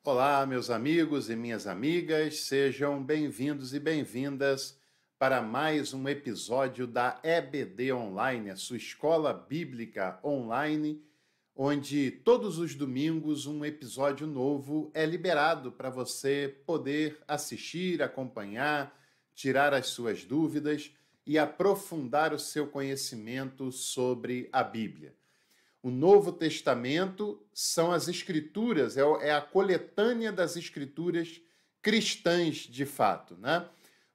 Olá, meus amigos e minhas amigas, sejam bem-vindos e bem-vindas para mais um episódio da EBD Online, a sua escola bíblica online, onde todos os domingos um episódio novo é liberado para você poder assistir, acompanhar, tirar as suas dúvidas e aprofundar o seu conhecimento sobre a Bíblia. O Novo Testamento são as escrituras, é a coletânea das escrituras cristãs de fato, né?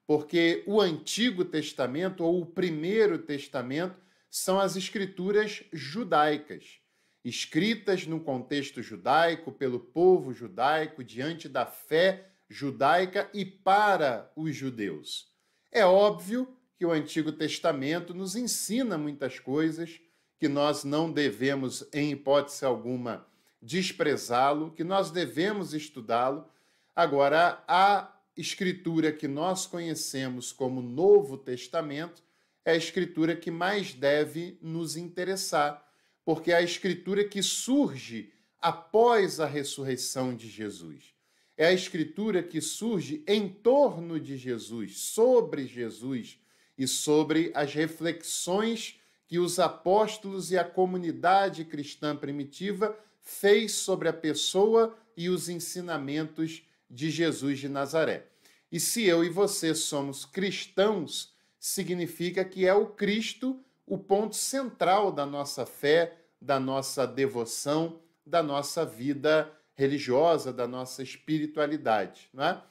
Porque o Antigo Testamento ou o Primeiro Testamento são as escrituras judaicas, escritas no contexto judaico, pelo povo judaico, diante da fé judaica e para os judeus. É óbvio que o Antigo Testamento nos ensina muitas coisas, que nós não devemos, em hipótese alguma, desprezá-lo, que nós devemos estudá-lo. Agora, a escritura que nós conhecemos como Novo Testamento é a escritura que mais deve nos interessar, porque é a escritura que surge após a ressurreição de Jesus. É a escritura que surge em torno de Jesus, sobre Jesus e sobre as reflexões que os apóstolos e a comunidade cristã primitiva fez sobre a pessoa e os ensinamentos de Jesus de Nazaré. E se eu e você somos cristãos, significa que é o Cristo o ponto central da nossa fé, da nossa devoção, da nossa vida religiosa, da nossa espiritualidade, não é?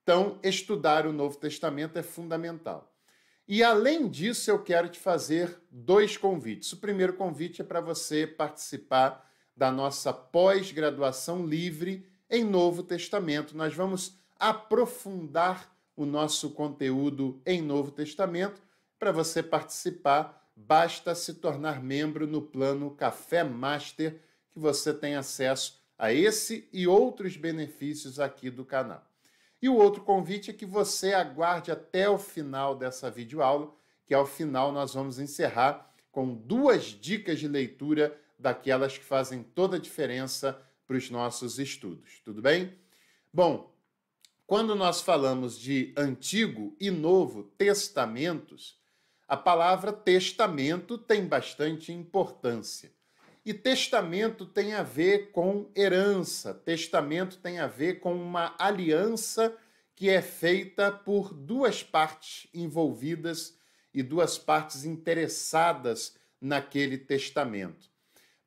Então, estudar o Novo Testamento é fundamental. E, além disso, eu quero te fazer dois convites. O primeiro convite é para você participar da nossa pós-graduação livre em Novo Testamento. Nós vamos aprofundar o nosso conteúdo em Novo Testamento. Para você participar, basta se tornar membro no plano Café Master, que você tem acesso a esse e outros benefícios aqui do canal. E o outro convite é que você aguarde até o final dessa videoaula, que ao final nós vamos encerrar com 2 dicas de leitura daquelas que fazem toda a diferença para os nossos estudos. Tudo bem? Bom, quando nós falamos de Antigo e Novo Testamentos, a palavra testamento tem bastante importância. E testamento tem a ver com herança, testamento tem a ver com uma aliança que é feita por 2 partes envolvidas e 2 partes interessadas naquele testamento.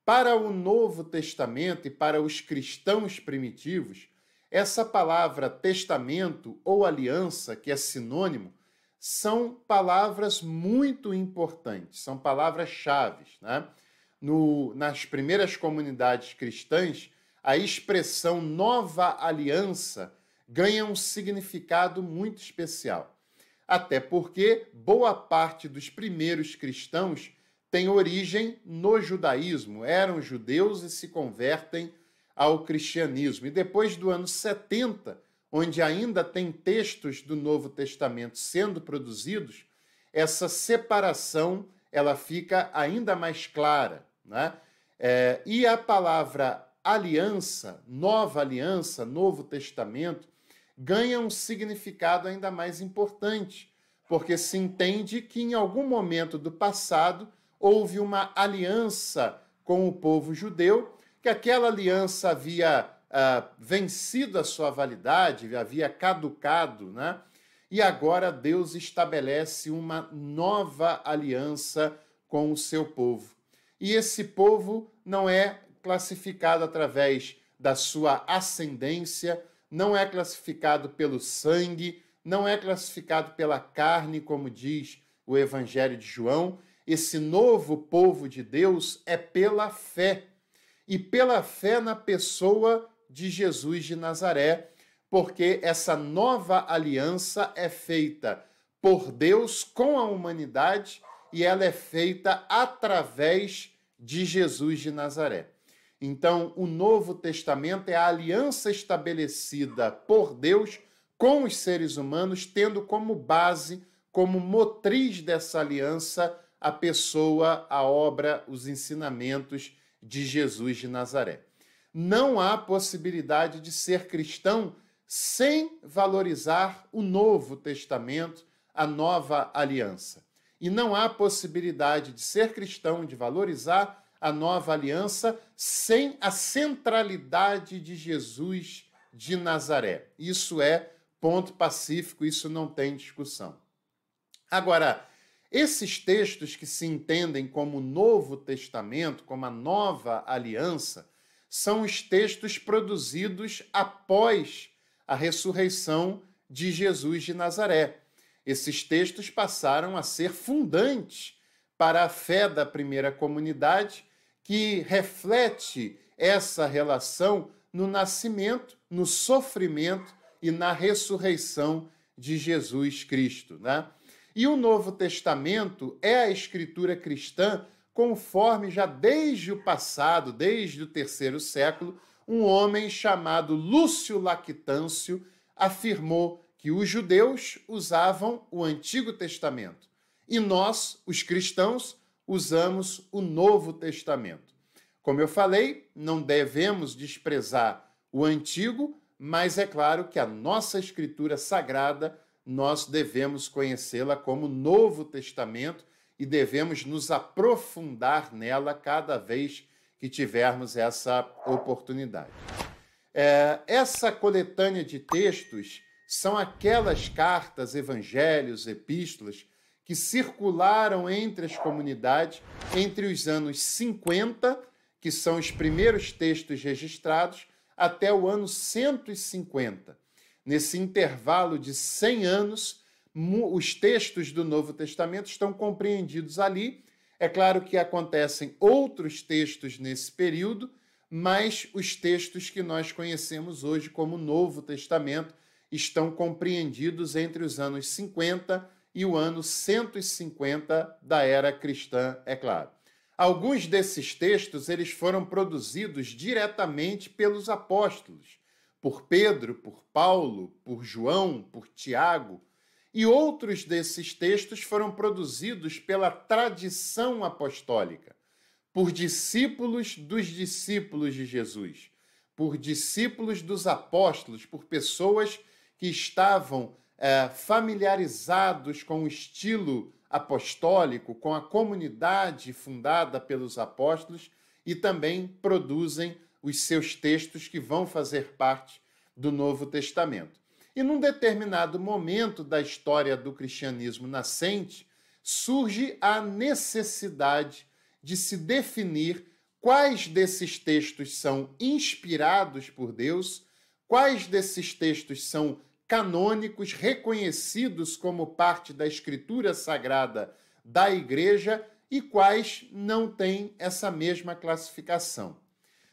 Para o Novo Testamento e para os cristãos primitivos, essa palavra testamento ou aliança, que é sinônimo, são palavras muito importantes, são palavras-chave, né? Nas primeiras comunidades cristãs, a expressão nova aliança ganha um significado muito especial. Até porque boa parte dos primeiros cristãos tem origem no judaísmo, eram judeus e se convertem ao cristianismo. E depois do ano 70, onde ainda tem textos do Novo Testamento sendo produzidos, essa separação ela fica ainda mais clara, né? E a palavra aliança, nova aliança, Novo Testamento, ganha um significado ainda mais importante, porque se entende que em algum momento do passado houve uma aliança com o povo judeu, que aquela aliança havia vencido a sua validade, havia caducado, né? E agora Deus estabelece uma nova aliança com o seu povo. E esse povo não é classificado através da sua ascendência, não é classificado pelo sangue, não é classificado pela carne, como diz o Evangelho de João. Esse novo povo de Deus é pela fé. E pela fé na pessoa de Jesus de Nazaré, porque essa nova aliança é feita por Deus com a humanidade e ela é feita através de Jesus de Nazaré. Então, o Novo Testamento é a aliança estabelecida por Deus com os seres humanos, tendo como base, como motriz dessa aliança, a pessoa, a obra, os ensinamentos de Jesus de Nazaré. não há possibilidade de ser cristão sem valorizar o Novo Testamento, a Nova Aliança. E não há possibilidade de ser cristão, de valorizar a Nova Aliança, sem a centralidade de Jesus de Nazaré. Isso é ponto pacífico, isso não tem discussão. Agora, esses textos que se entendem como Novo Testamento, como a Nova Aliança, são os textos produzidos após a ressurreição de Jesus de Nazaré. Esses textos passaram a ser fundantes para a fé da primeira comunidade, que reflete essa relação no nascimento, no sofrimento e na ressurreição de Jesus Cristo, né? E o Novo Testamento é a escritura cristã conforme já desde o passado, desde o terceiro século, um homem chamado Lúcio Lactâncio afirmou que os judeus usavam o Antigo Testamento e nós, os cristãos, usamos o Novo Testamento. Como eu falei, não devemos desprezar o Antigo, mas é claro que a nossa Escritura Sagrada nós devemos conhecê-la como Novo Testamento e devemos nos aprofundar nela cada vez que tivermos essa oportunidade. Essa coletânea de textos são aquelas cartas, evangelhos, epístolas que circularam entre as comunidades entre os anos 50, que são os primeiros textos registrados, até o ano 150. Nesse intervalo de 100 anos, os textos do Novo Testamento estão compreendidos ali. É claro que acontecem outros textos nesse período, mas os textos que nós conhecemos hoje como Novo Testamento estão compreendidos entre os anos 50 e o ano 150 da era cristã, é claro. Alguns desses textos eles foram produzidos diretamente pelos apóstolos, por Pedro, por Paulo, por João, por Tiago, e outros desses textos foram produzidos pela tradição apostólica, por discípulos dos discípulos de Jesus, por discípulos dos apóstolos, por pessoas que estavam familiarizados com o estilo apostólico, com a comunidade fundada pelos apóstolos e também produzem os seus textos que vão fazer parte do Novo Testamento. E num determinado momento da história do cristianismo nascente, surge a necessidade de se definir quais desses textos são inspirados por Deus, quais desses textos são canônicos, reconhecidos como parte da Escritura Sagrada da Igreja e quais não têm essa mesma classificação.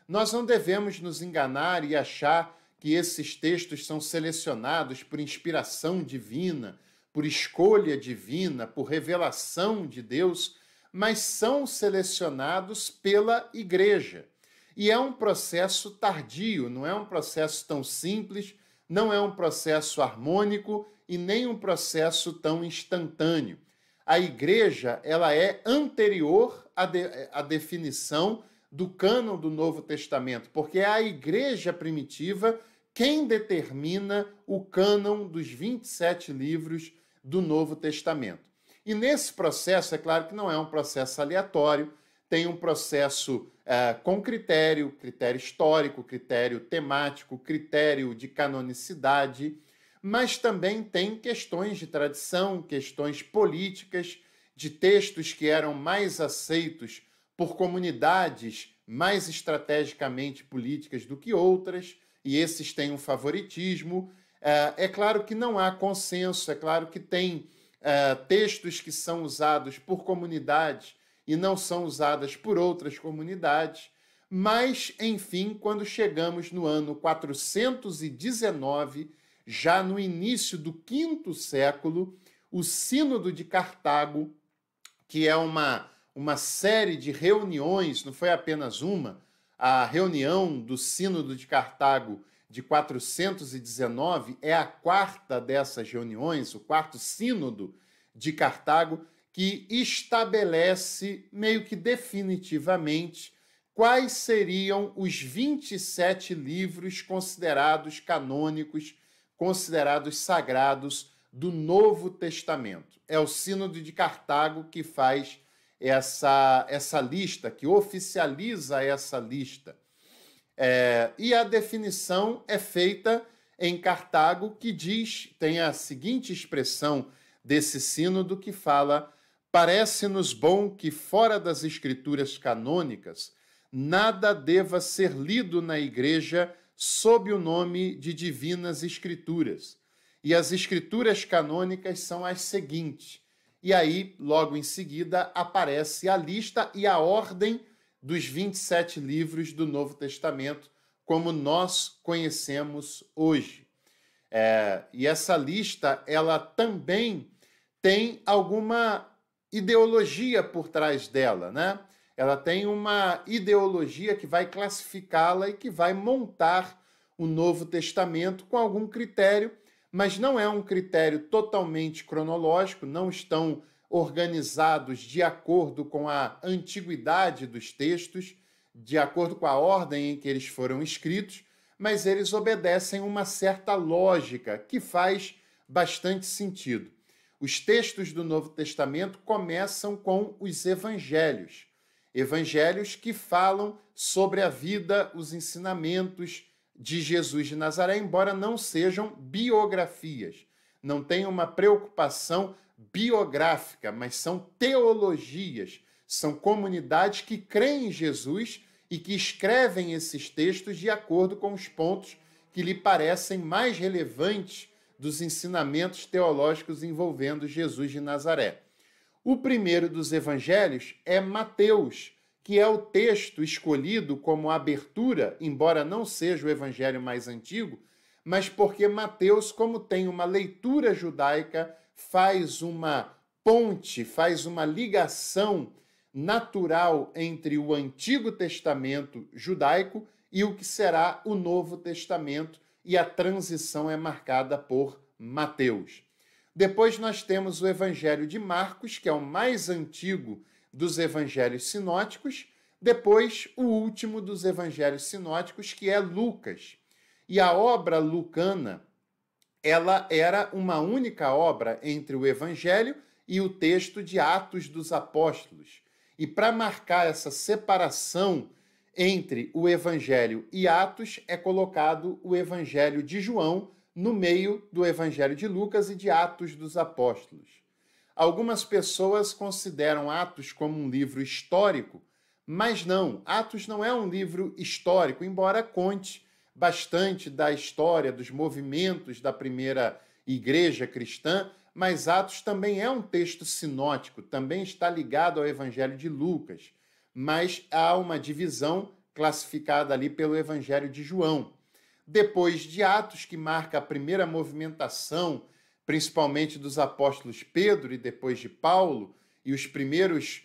Nós não devemos nos enganar e achar que esses textos são selecionados por inspiração divina, por escolha divina, por revelação de Deus, mas são selecionados pela Igreja. E é um processo tardio, não é um processo tão simples, não é um processo harmônico e nem um processo tão instantâneo. A Igreja ela é anterior à definição do cânon do Novo Testamento, porque é a Igreja primitiva quem determina o cânon dos 27 livros do Novo Testamento. E nesse processo, é claro que não é um processo aleatório, tem um processo com critério histórico, critério temático, critério de canonicidade, mas também tem questões de tradição, questões políticas, de textos que eram mais aceitos por comunidades mais estrategicamente políticas do que outras, e esses têm um favoritismo. É claro que não há consenso, é claro que tem textos que são usados por comunidades e não são usadas por outras comunidades, mas, enfim, quando chegamos no ano 419, já no início do V século, o Sínodo de Cartago, que é uma série de reuniões, não foi apenas uma, a reunião do Sínodo de Cartago de 419 é a quarta dessas reuniões, o quarto Sínodo de Cartago, que estabelece meio que definitivamente quais seriam os 27 livros considerados canônicos, considerados sagrados do Novo Testamento. É o Sínodo de Cartago que faz essa lista, que oficializa essa lista. E a definição é feita em Cartago, que tem a seguinte expressão desse sínodo que fala: parece-nos bom que fora das escrituras canônicas nada deva ser lido na igreja sob o nome de divinas escrituras. E as escrituras canônicas são as seguintes. E aí, logo em seguida, aparece a lista e a ordem dos 27 livros do Novo Testamento, como nós conhecemos hoje. E essa lista, ela também tem alguma ideologia por trás dela, né? Ela tem uma ideologia que vai classificá-la e que vai montar o Novo Testamento com algum critério, mas não é um critério totalmente cronológico, não estão organizados de acordo com a antiguidade dos textos, de acordo com a ordem em que eles foram escritos, mas eles obedecem uma certa lógica que faz bastante sentido. Os textos do Novo Testamento começam com os evangelhos. Evangelhos que falam sobre a vida, os ensinamentos de Jesus de Nazaré, embora não sejam biografias. Não tem uma preocupação biográfica, mas são teologias. São comunidades que creem em Jesus e que escrevem esses textos de acordo com os pontos que lhe parecem mais relevantes dos ensinamentos teológicos envolvendo Jesus de Nazaré. O primeiro dos evangelhos é Mateus, que é o texto escolhido como abertura, embora não seja o evangelho mais antigo, mas porque Mateus, como tem uma leitura judaica, faz uma ponte, faz uma ligação natural entre o Antigo Testamento judaico e o que será o Novo Testamento, e a transição é marcada por Mateus. Depois nós temos o Evangelho de Marcos, que é o mais antigo dos evangelhos sinóticos. Depois, o último dos evangelhos sinóticos, que é Lucas. E a obra lucana, ela era uma única obra entre o Evangelho e o texto de Atos dos Apóstolos. E para marcar essa separação entre o Evangelho e Atos, é colocado o Evangelho de João no meio do Evangelho de Lucas e de Atos dos Apóstolos. Algumas pessoas consideram Atos como um livro histórico, mas não, Atos não é um livro histórico, embora conte bastante da história, dos movimentos da primeira igreja cristã, mas Atos também é um texto sinótico, também está ligado ao Evangelho de Lucas, mas há uma divisão classificada ali pelo Evangelho de João. Depois de Atos, que marca a primeira movimentação, principalmente dos apóstolos Pedro e depois de Paulo, e os primeiros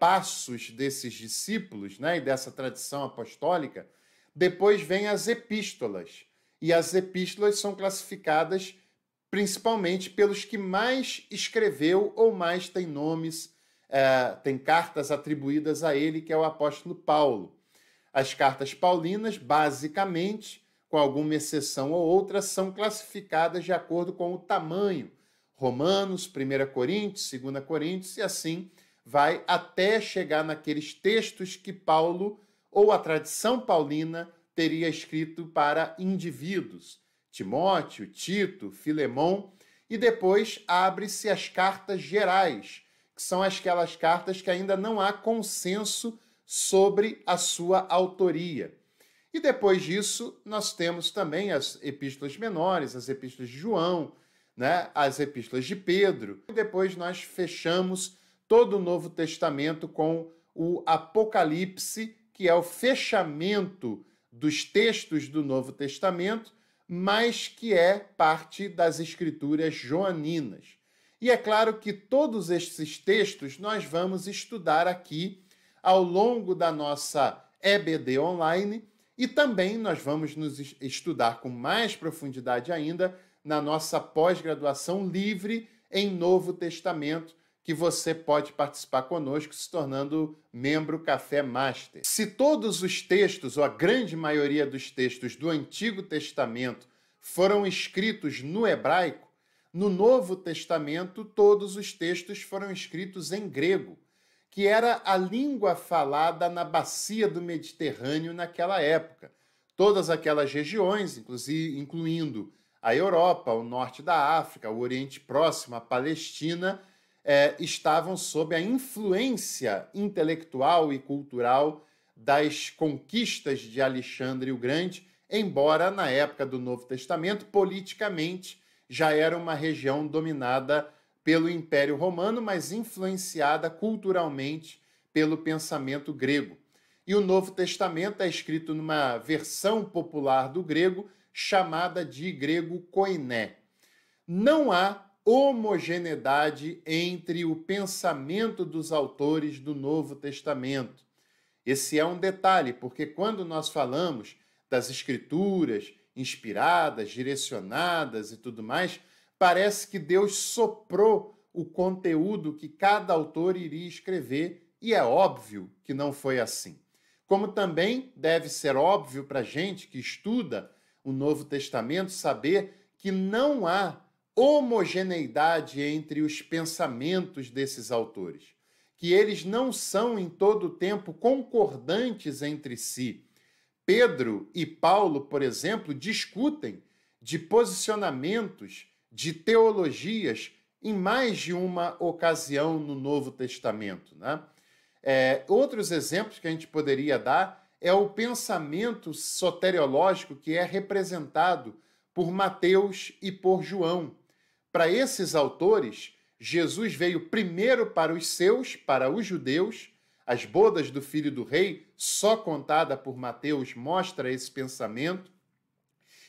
passos desses discípulos, né, e dessa tradição apostólica, depois vem as epístolas. E as epístolas são classificadas principalmente pelos que mais escreveu ou mais tem nomes, tem cartas atribuídas a ele, que é o apóstolo Paulo. As cartas paulinas, basicamente, com alguma exceção ou outra, são classificadas de acordo com o tamanho. Romanos, 1 Coríntios, 2 Coríntios, e assim vai até chegar naqueles textos que Paulo, ou a tradição paulina, teria escrito para indivíduos. Timóteo, Tito, Filemão, e depois abre-se as cartas gerais, que são aquelas cartas que ainda não há consenso sobre a sua autoria. E depois disso, nós temos também as epístolas menores, as epístolas de João, né? As epístolas de Pedro. E depois nós fechamos todo o Novo Testamento com o Apocalipse, que é o fechamento dos textos do Novo Testamento, mas que é parte das escrituras joaninas. E é claro que todos esses textos nós vamos estudar aqui ao longo da nossa EBD Online, e também nós vamos nos estudar com mais profundidade ainda na nossa pós-graduação livre em Novo Testamento, que você pode participar conosco se tornando membro Café Master. Se todos os textos, ou a grande maioria dos textos do Antigo Testamento foram escritos no hebraico, no Novo Testamento todos os textos foram escritos em grego, que era a língua falada na bacia do Mediterrâneo naquela época. Todas aquelas regiões, inclusive incluindo a Europa, o norte da África, o Oriente Próximo, a Palestina, estavam sob a influência intelectual e cultural das conquistas de Alexandre o Grande, embora na época do Novo Testamento, politicamente, já era uma região dominada pelo Império Romano, mas influenciada culturalmente pelo pensamento grego. E o Novo Testamento é escrito numa versão popular do grego, chamada de grego koiné. Não há homogeneidade entre o pensamento dos autores do Novo Testamento. Esse é um detalhe, porque quando nós falamos das escrituras inspiradas, direcionadas e tudo mais, parece que Deus soprou o conteúdo que cada autor iria escrever, e é óbvio que não foi assim. Como também deve ser óbvio para a gente que estuda o Novo Testamento saber que não há homogeneidade entre os pensamentos desses autores, que eles não são em todo o tempo concordantes entre si. Pedro e Paulo, por exemplo, discutem de posicionamentos, de teologias em mais de uma ocasião no Novo Testamento, né? Outros exemplos que a gente poderia dar é o pensamento soteriológico que é representado por Mateus e por João. Para esses autores, Jesus veio primeiro para os seus, para os judeus. As bodas do filho do rei, só contada por Mateus, mostra esse pensamento.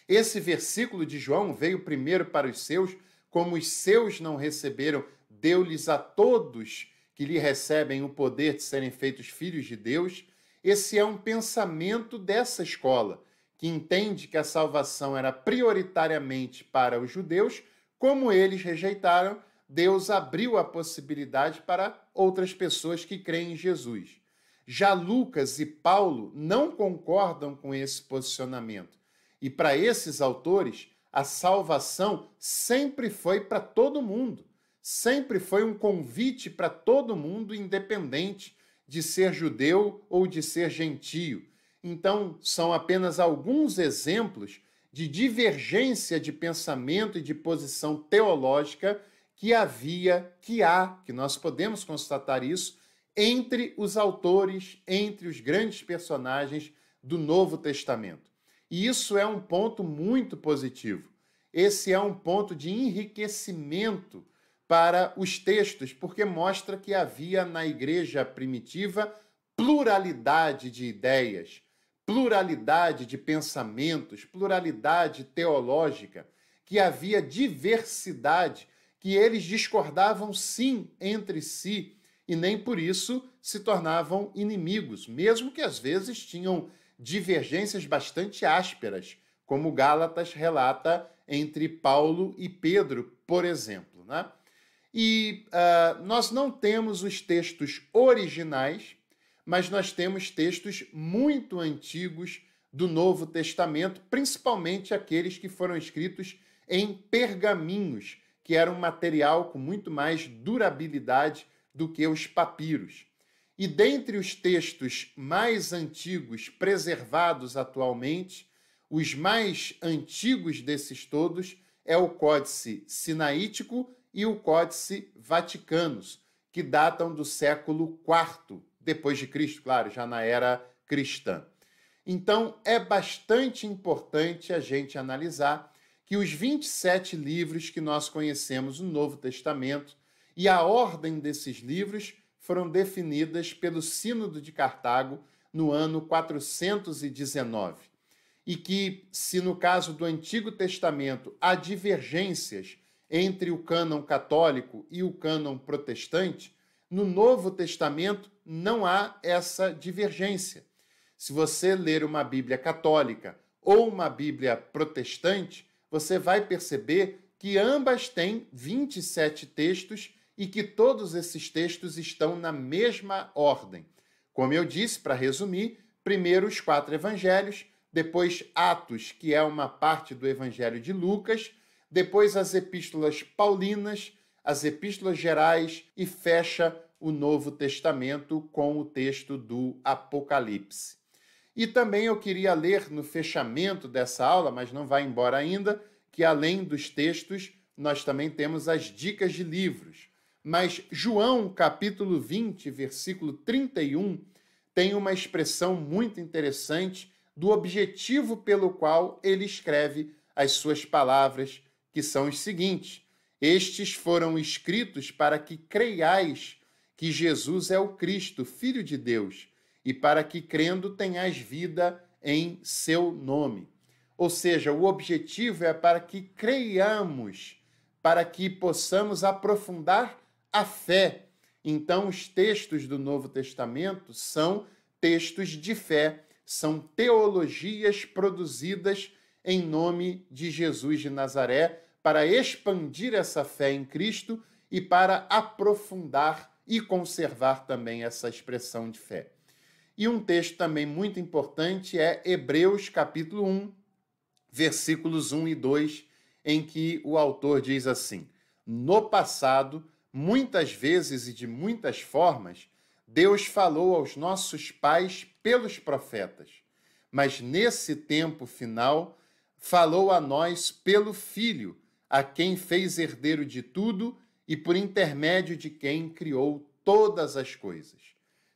Esse versículo de João veio primeiro para os seus, como os seus não receberam, deu-lhes a todos que lhe recebem o poder de serem feitos filhos de Deus. Esse é um pensamento dessa escola, que entende que a salvação era prioritariamente para os judeus. Como eles rejeitaram, Deus abriu a possibilidade para outras pessoas que creem em Jesus. Já Lucas e Paulo não concordam com esse posicionamento. E para esses autores, a salvação sempre foi para todo mundo. Sempre foi um convite para todo mundo, independente de ser judeu ou de ser gentio. Então, são apenas alguns exemplos de divergência de pensamento e de posição teológica que que nós podemos constatar isso, entre os autores, entre os grandes personagens do Novo Testamento. E isso é um ponto muito positivo. Esse é um ponto de enriquecimento para os textos, porque mostra que havia na igreja primitiva pluralidade de ideias, pluralidade de pensamentos, pluralidade teológica, que havia diversidade, que eles discordavam sim entre si e nem por isso se tornavam inimigos, mesmo que às vezes tinham divergências bastante ásperas, como Gálatas relata entre Paulo e Pedro, por exemplo, né? E nós não temos os textos originais, mas nós temos textos muito antigos do Novo Testamento, principalmente aqueles que foram escritos em pergaminhos, que era um material com muito mais durabilidade do que os papiros. E dentre os textos mais antigos preservados atualmente, os mais antigos desses todos é o Códice Sinaítico e o Códice Vaticanus, que datam do século IV depois de Cristo, claro, já na era cristã. Então, é bastante importante a gente analisar que os 27 livros que nós conhecemos no Novo Testamento e a ordem desses livros foram definidas pelo Sínodo de Cartago no ano 419. E que, se no caso do Antigo Testamento há divergências entre o cânon católico e o cânon protestante, no Novo Testamento não há essa divergência. Se você ler uma Bíblia católica ou uma Bíblia protestante, você vai perceber que ambas têm 27 textos e que todos esses textos estão na mesma ordem. Como eu disse, para resumir, primeiro os 4 evangelhos, depois Atos, que é uma parte do evangelho de Lucas, depois as epístolas paulinas, as epístolas gerais e fecha o Novo Testamento com o texto do Apocalipse. E também eu queria ler no fechamento dessa aula, mas não vai embora ainda, que além dos textos, nós também temos as dicas de livros. Mas João, capítulo 20, versículo 31, tem uma expressão muito interessante do objetivo pelo qual ele escreve as suas palavras, que são os seguintes: estes foram escritos para que creiais que Jesus é o Cristo, Filho de Deus, e para que, crendo, tenhais vida em seu nome. Ou seja, o objetivo é para que creiamos, para que possamos aprofundar a fé. Então, os textos do Novo Testamento são textos de fé, são teologias produzidas em nome de Jesus de Nazaré, para expandir essa fé em Cristo e para aprofundar e conservar também essa expressão de fé. E um texto também muito importante é Hebreus capítulo 1, versículos 1 e 2, em que o autor diz assim: no passado, muitas vezes e de muitas formas, Deus falou aos nossos pais pelos profetas, mas nesse tempo final, falou a nós pelo Filho, a quem fez herdeiro de tudo e por intermédio de quem criou todas as coisas.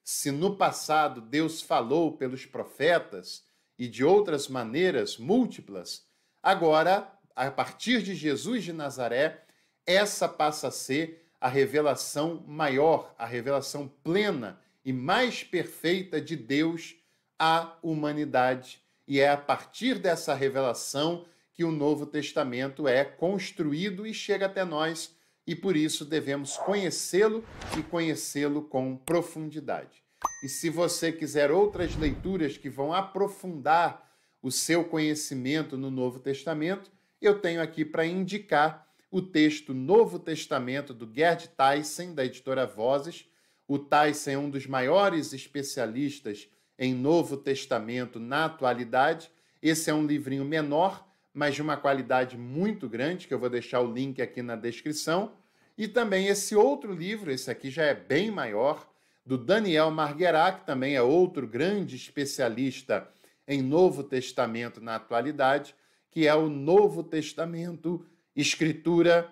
Se no passado Deus falou pelos profetas e de outras maneiras múltiplas, agora, a partir de Jesus de Nazaré, essa passa a ser a revelação maior, a revelação plena e mais perfeita de Deus à humanidade. E é a partir dessa revelação que o Novo Testamento é construído e chega até nós, e por isso devemos conhecê-lo e conhecê-lo com profundidade. E se você quiser outras leituras que vão aprofundar o seu conhecimento no Novo Testamento, eu tenho aqui para indicar o texto Novo Testamento do Gerd Tyson, da editora Vozes. O Tyson é um dos maiores especialistas em Novo Testamento na atualidade. Esse é um livrinho menor, mas de uma qualidade muito grande, que eu vou deixar o link aqui na descrição. E também esse outro livro, esse aqui já é bem maior, do Daniel Marguerat, que também é outro grande especialista em Novo Testamento na atualidade, que é o Novo Testamento, História,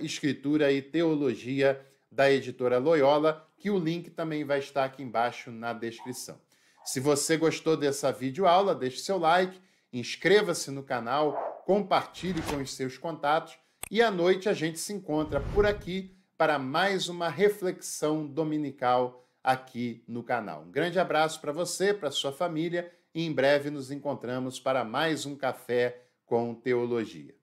Escritura e Teologia, da editora Loyola, que o link também vai estar aqui embaixo na descrição. Se você gostou dessa videoaula, deixe seu like, inscreva-se no canal, compartilhe com os seus contatos e à noite a gente se encontra por aqui para mais uma reflexão dominical aqui no canal. Um grande abraço para você, para sua família e em breve nos encontramos para mais um Café com Teologia.